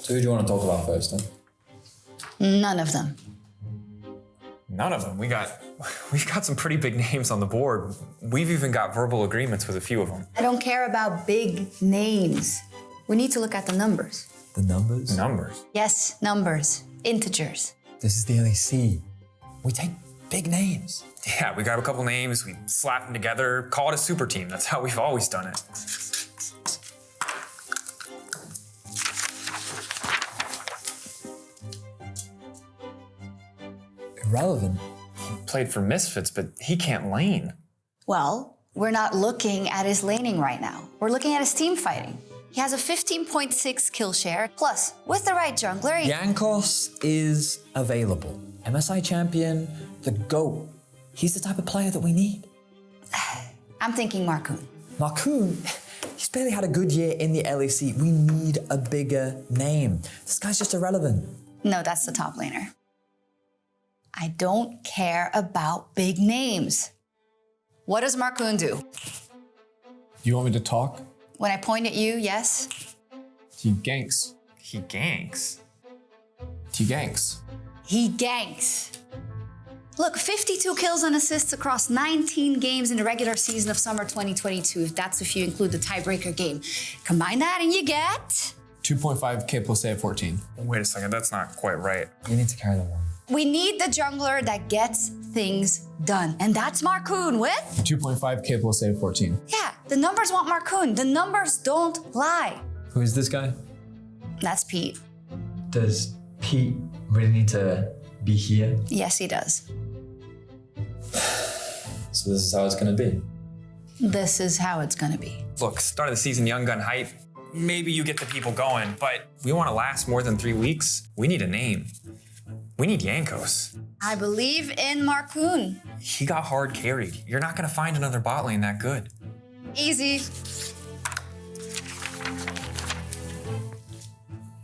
So who do you want to talk about first, then? None of them. None of them. We've got some pretty big names on the board. We've even got verbal agreements with a few of them. I don't care about big names. We need to look at the numbers. The numbers? Numbers? Yes, numbers. Integers. This is the LEC. We take big names. Yeah, we grab a couple names, we slap them together, call it a super team. That's how we've always done it. Irrelevant. He played for Misfits, but he can't lane. Well, we're not looking at his laning right now. We're looking at his team fighting. He has a 15.6 kill share. Plus, with the right jungler, Jankos is available. MSI champion, the GOAT. He's the type of player that we need. I'm thinking Marcoon. Marcoon, he's barely had a good year in the LEC. We need a bigger name. This guy's just irrelevant. No, that's the top laner. I don't care about big names. What does Marcoon do? You want me to talk? When I point at you, yes? He ganks. He ganks. He ganks. He ganks. Look, 52 kills and assists across 19 games in the regular season of summer 2022, if you include the tiebreaker game. Combine that and you get... 2.5k plus A at 14. Wait a second, that's not quite right. You need to carry the one. We need the jungler that gets things done. And that's Marcoon with... 2.5k plus A at 14. Yeah, the numbers want Marcoon. The numbers don't lie. Who is this guy? That's Pete. Does Pete really need to be here? Yes, he does. So this is how it's gonna be. This is how it's gonna be. Look, start of the season, young gun hype. Maybe you get the people going, but we want to last more than 3 weeks. We need a name. We need Jankos. I believe in Marcoon. He got hard carried. You're not gonna find another bot lane that good. Easy.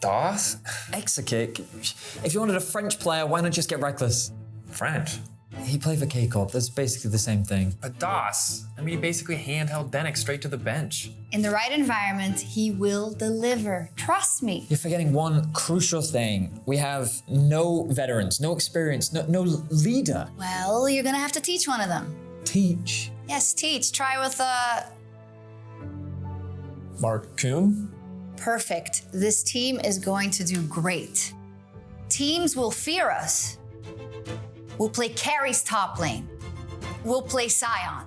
DOS? Exakick. If you wanted a French player, why not just get Reckless? French. He played for K-Corp. That's basically the same thing. But DOS, I mean, he basically handheld Dennick straight to the bench. In the right environment, he will deliver. Trust me. You're forgetting one crucial thing. We have no veterans, no experience, no leader. Well, you're gonna have to teach one of them. Teach. Yes, teach. Try with Marcoon? Perfect. This team is going to do great. Teams will fear us. We'll play Carrie's top lane. We'll play Sion.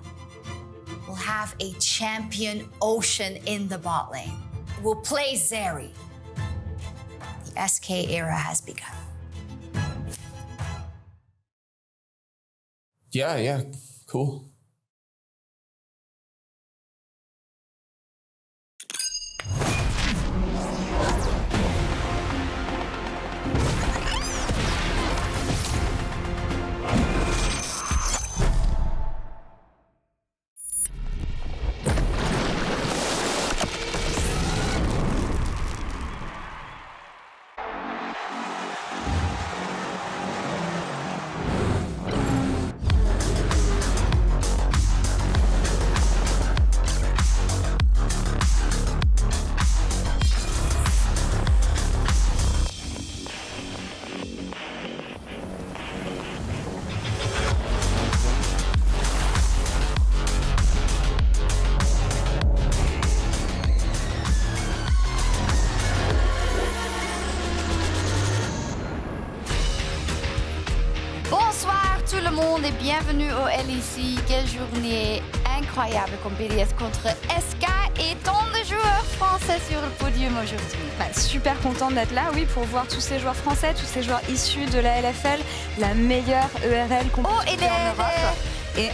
We'll have a champion Ocean in the bot lane. We'll play Zeri. The SK era has begun. Yeah, cool. tout le monde et bienvenue au LEC. Quelle journée incroyable comme BDS contre SK et tant de joueurs français sur le podium aujourd'hui. Super contente d'être là, oui, pour voir tous ces joueurs français, tous ces joueurs issus de la LFL, la meilleure ERL qu'on puisse trouver en Europe. Et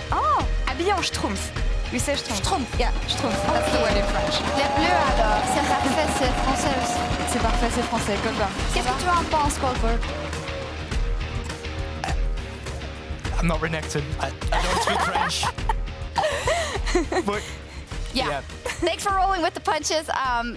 habillé en Schtroumpf. Oui, c'est Schtroumpf. Schtroumpf. Yeah, Schtroumpf. That's the word in French. Les bleus alors, c'est parfait, c'est français aussi. C'est parfait, c'est français. Goldberg. Qu'est-ce que tu en penses, Goldberg? I'm not renekton. I don't speak French. But yeah. Thanks for rolling with the punches.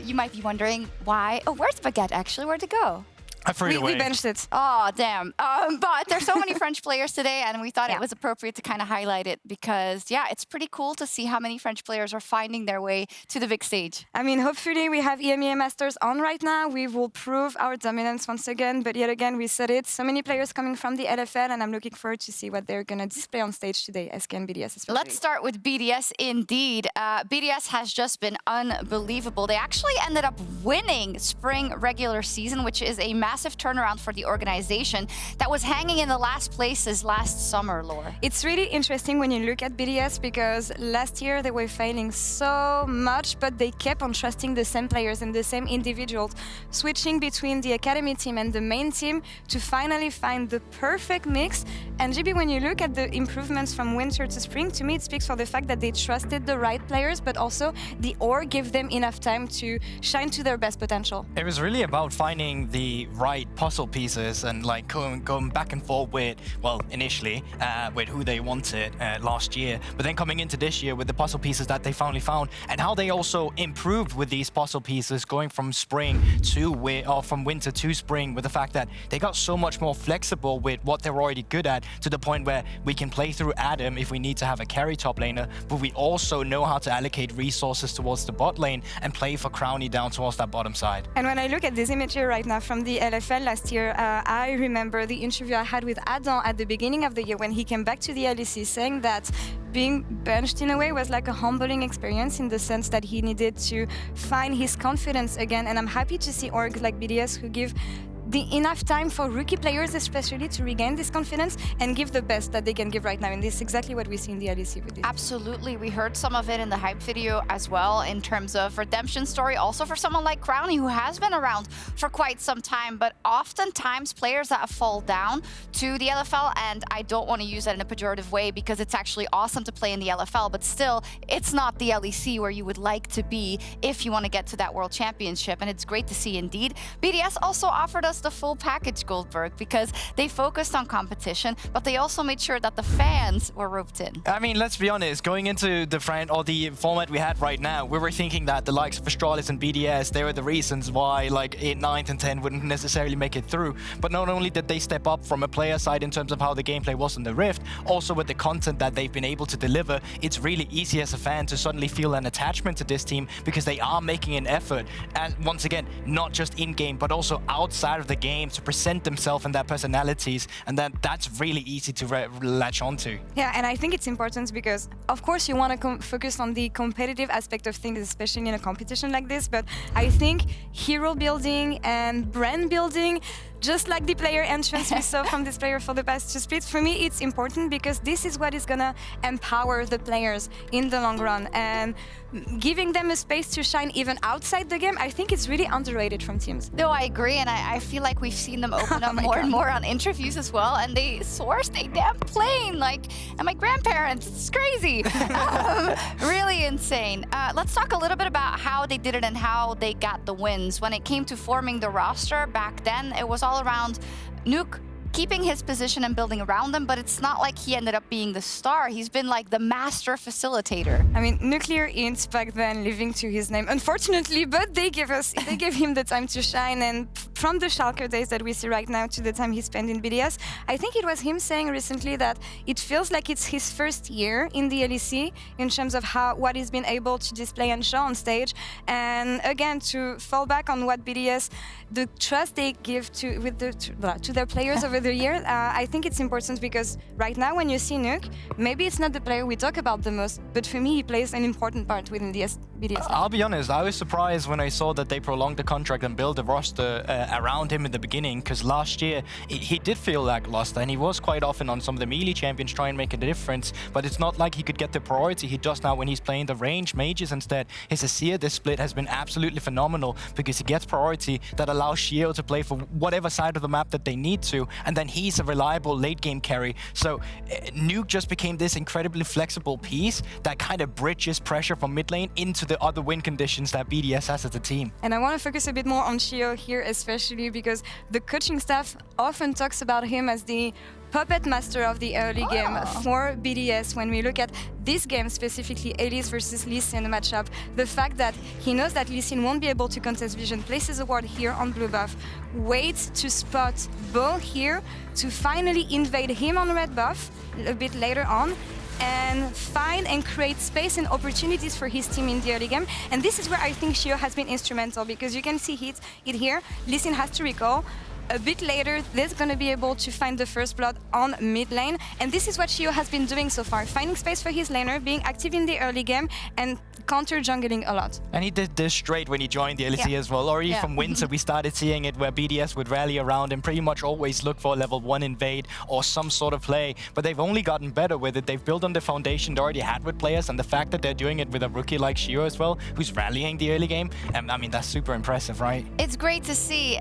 You might be wondering why. Oh, where's Baguette actually? Where'd it go? I threw it away. We benched it. Oh, damn. But there's so many French players today, and we thought it was appropriate to kind of highlight it because, it's pretty cool to see how many French players are finding their way to the big stage. I mean, hopefully we have EMEA Masters on right now. We will prove our dominance once again. But yet again, we said it. So many players coming from the LFL, and I'm looking forward to see what they're going to display on stage today, SK and BDS especially. Let's start with BDS indeed. BDS has just been unbelievable. They actually ended up winning spring regular season, which is a massive turnaround for the organization that was hanging in the last places last summer, Laura. It's really interesting when you look at BDS because last year they were failing so much, but they kept on trusting the same players and the same individuals, switching between the academy team and the main team to finally find the perfect mix. And GB, when you look at the improvements from winter to spring, to me it speaks for the fact that they trusted the right players, but also the org gave them enough time to shine to their best potential. It was really about finding the right puzzle pieces and like going back and forth with, well, initially with who they wanted last year, but then coming into this year with the puzzle pieces that they finally found and how they also improved with these puzzle pieces going from spring to from winter to spring, with the fact that they got so much more flexible with what they're already good at, to the point where we can play through Adam if we need to have a carry top laner, but we also know how to allocate resources towards the bot lane and play for Crowny down towards that bottom side. And when I look at this image here right now from the LFL last year, I remember the interview I had with Adam at the beginning of the year when he came back to the LEC, saying that being benched in a way was like a humbling experience in the sense that he needed to find his confidence again. And I'm happy to see orgs like BDS who give enough time for rookie players especially to regain this confidence and give the best that they can give right now. And this is exactly what we see in the LEC with this. Absolutely. We heard some of it in the hype video as well in terms of redemption story, also for someone like Crowny who has been around for quite some time, but oftentimes players that fall down to the LFL, and I don't want to use that in a pejorative way because it's actually awesome to play in the LFL, but still it's not the LEC where you would like to be if you want to get to that World Championship, and it's great to see indeed. BDS also offered us the full package, Goldberg, because they focused on competition, but they also made sure that the fans were roped in. I mean, let's be honest, going into the format we had right now, we were thinking that the likes of Astralis and BDS, they were the reasons why like 8, 9, and 10 wouldn't necessarily make it through. But not only did they step up from a player side in terms of how the gameplay was in the Rift, also with the content that they've been able to deliver, it's really easy as a fan to suddenly feel an attachment to this team because they are making an effort. And once again, not just in-game, but also outside of the game to present themselves and their personalities, and that's really easy to latch onto. Yeah, and I think it's important because, of course, you want to focus on the competitive aspect of things, especially in a competition like this, but I think hero building and brand building, just like the player entrance we saw from this player for the past 2 splits, for me it's important because this is what is gonna empower the players in the long run, and giving them a space to shine even outside the game, I think it's really underrated from teams. No, I agree, and I feel like we've seen them open up more and more on interviews as well, and they sourced a damn plane, like, and my grandparents, it's crazy. Really insane. Let's talk a little bit about how they did it and how they got the wins. When it came to forming the roster back then, it was all around Nuke keeping his position and building around them, but it's not like he ended up being the star. He's been like the master facilitator. I mean, Nuclear Int back then, living to his name, unfortunately, but they gave him the time to shine, and from the Schalke days that we see right now to the time he spent in BDS, I think it was him saying recently that it feels like it's his first year in the LEC in terms of what he's been able to display and show on stage. And again, to fall back on what BDS, the trust they give to their players over the year, I think it's important because right now when you see Nuke, maybe it's not the player we talk about the most, but for me he plays an important part within the BDS. I'll be honest, I was surprised when I saw that they prolonged the contract and built a roster around him in the beginning, because last year he did feel lackluster and he was quite often on some of the melee champions trying to make a difference, but it's not like he could get the priority he does now when he's playing the range mages instead. His Asir this split has been absolutely phenomenal because he gets priority that allows Sheo to play for whatever side of the map that they need to, and then he's a reliable late game carry. So Nuke just became this incredibly flexible piece that kind of bridges pressure from mid lane into the other win conditions that BDS has as a team. And I want to focus a bit more on Sheo here, especially because the coaching staff often talks about him as the puppet master of the early game for BDS. When we look at this game specifically, Elise versus Lee Sin matchup, the fact that he knows that Lee Sin won't be able to contest vision, places a ward here on blue buff, waits to spot Bo here to finally invade him on red buff a bit later on, and find and create space and opportunities for his team in the early game. And this is where I think Sheo has been instrumental, because you can see it here. Lee Sin has to recall. A bit later, they're going to be able to find the first blood on mid lane. And this is what Sheo has been doing so far, finding space for his laner, being active in the early game, and counter jungling a lot. And he did this straight when he joined the LEC as well. Already from Winter, we started seeing it where BDS would rally around and pretty much always look for a level 1 invade or some sort of play. But they've only gotten better with it. They've built on the foundation they already had with players, and the fact that they're doing it with a rookie like Sheo as well, who's rallying the early game, I mean, that's super impressive, right? It's great to see,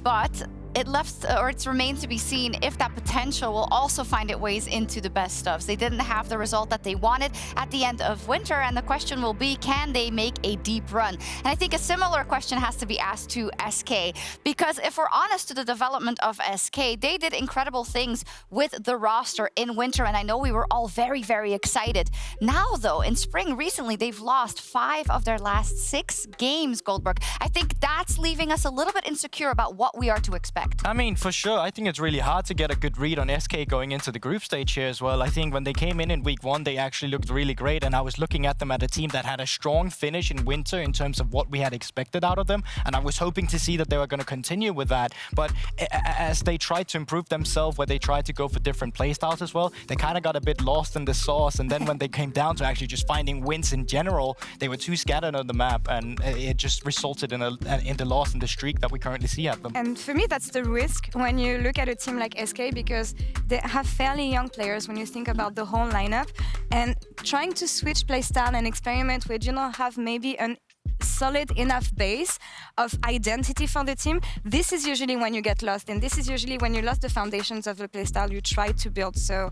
but it remains to be seen if that potential will also find its ways into the best stuffs. They didn't have the result that they wanted at the end of Winter, and the question will be, can they make a deep run? And I think a similar question has to be asked to SK, because if we're honest to the development of SK, they did incredible things with the roster in Winter, and I know we were all very, very excited. Now, though, in Spring recently, they've lost 5 of their last 6 games, Goldberg. I think that's leaving us a little bit insecure about what we are to expect. I mean, for sure, I think it's really hard to get a good read on SK going into the group stage here as well. I think when they came in week 1, they actually looked really great, and I was looking at them at a team that had a strong finish in Winter in terms of what we had expected out of them, and I was hoping to see that they were going to continue with that. But as they tried to improve themselves, where they tried to go for different playstyles as well, they kind of got a bit lost in the sauce, and then when they came down to actually just finding wins in general, they were too scattered on the map, and it just resulted in the loss in the streak that we currently see at them. And for me, that's the risk when you look at a team like SK, because they have fairly young players when you think about the whole lineup, and trying to switch playstyle and experiment with, have maybe an solid enough base of identity for the team. This is usually when you get lost, and this is usually when you lost the foundations of the playstyle you try to build. So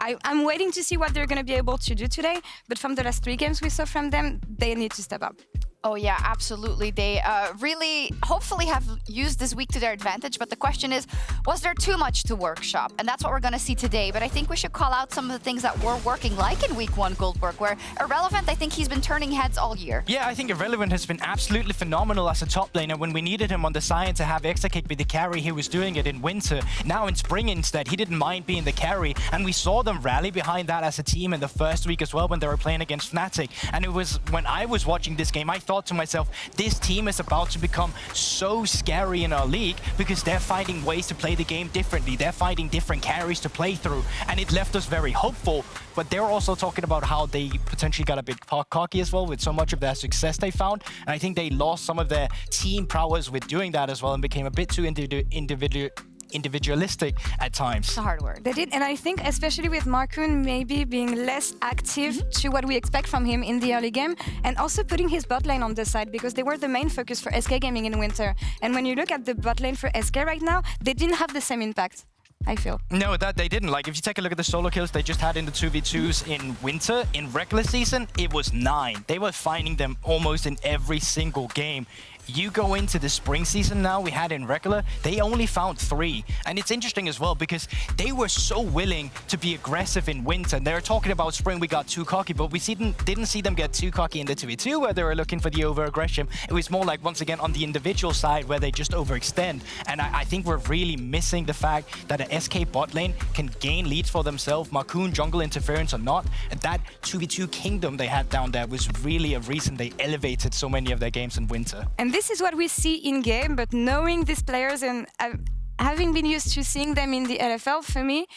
I'm waiting to see what they're going to be able to do today, but from the last 3 games we saw from them, they need to step up. Oh yeah, absolutely. They really, hopefully, have used this week to their advantage. But the question is, was there too much to workshop? And that's what we're going to see today. But I think we should call out some of the things that were working, like in week 1, Goldberg, where Irrelevant, I think he's been turning heads all year. Yeah, I think Irrelevant has been absolutely phenomenal as a top laner. When we needed him on the side to have Exakick be the carry, he was doing it in Winter. Now in Spring instead, he didn't mind being the carry. And we saw them rally behind that as a team in the first week as well when they were playing against Fnatic. And it was, when I was watching this game, I thought to myself, this team is about to become so scary in our league because they're finding ways to play the game differently. They're finding different carries to play through, and it left us very hopeful. But they're also talking about how they potentially got a bit cocky as well with so much of their success they found. And I think they lost some of their team prowess with doing that as well and became a bit too individualistic at times. It's a hard word. They did, and I think especially with Markoon maybe being less active to what we expect from him in the early game, and also putting his bot lane on the side, because they were the main focus for SK Gaming in Winter. And when you look at the bot lane for SK right now, they didn't have the same impact, I feel. No, that they didn't. Like, if you take a look at the solo kills they just had in the 2v2s in Winter, in regular season, it was 9. They were finding them almost in every single game. You go into the Spring season now we had in regular, they only found 3. And it's interesting as well because they were so willing to be aggressive in Winter. And they were talking about Spring, we got too cocky, but we didn't see them get too cocky in the 2v2 where they were looking for the over-aggression. It was more like, once again, on the individual side where they just overextend. And I think we're really missing the fact that an SK bot lane can gain leads for themselves, Markoon jungle interference or not. And that 2v2 kingdom they had down there was really a reason they elevated so many of their games in Winter. And this is what we see in-game, but knowing these players and having been used to seeing them in the LFL, for me,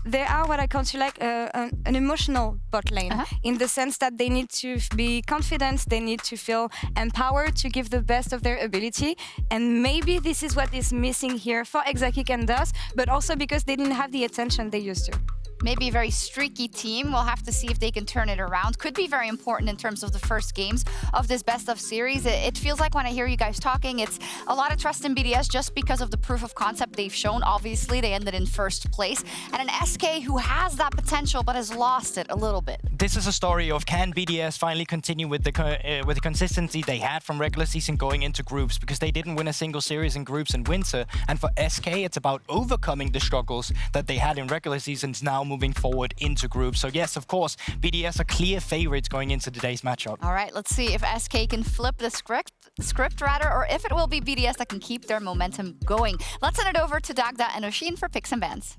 they are what I consider like an emotional bot lane, in the sense that they need to be confident, they need to feel empowered to give the best of their ability. And maybe this is what is missing here for Exakick and Dust, but also because they didn't have the attention they used to. maybe a very streaky team. We'll have to see if they can turn it around. Could be very important in terms of the first games of this best of series. It feels like when I hear you guys talking, it's a lot of trust in BDS just because of the proof of concept they've shown. Obviously, they ended in first place. And an SK who has that potential but has lost it a little bit. This is a story of can BDS finally continue with the consistency they had from regular season going into groups, because they didn't win a single series in groups in winter. And for SK, it's about overcoming the struggles that they had in regular seasons now moving forward into groups. So yes, of course, BDS are clear favorites going into today's matchup. All right, let's see if SK can flip the script or if it will be BDS that can keep their momentum going. Let's send it over to Dagda and Oshin for picks and bans.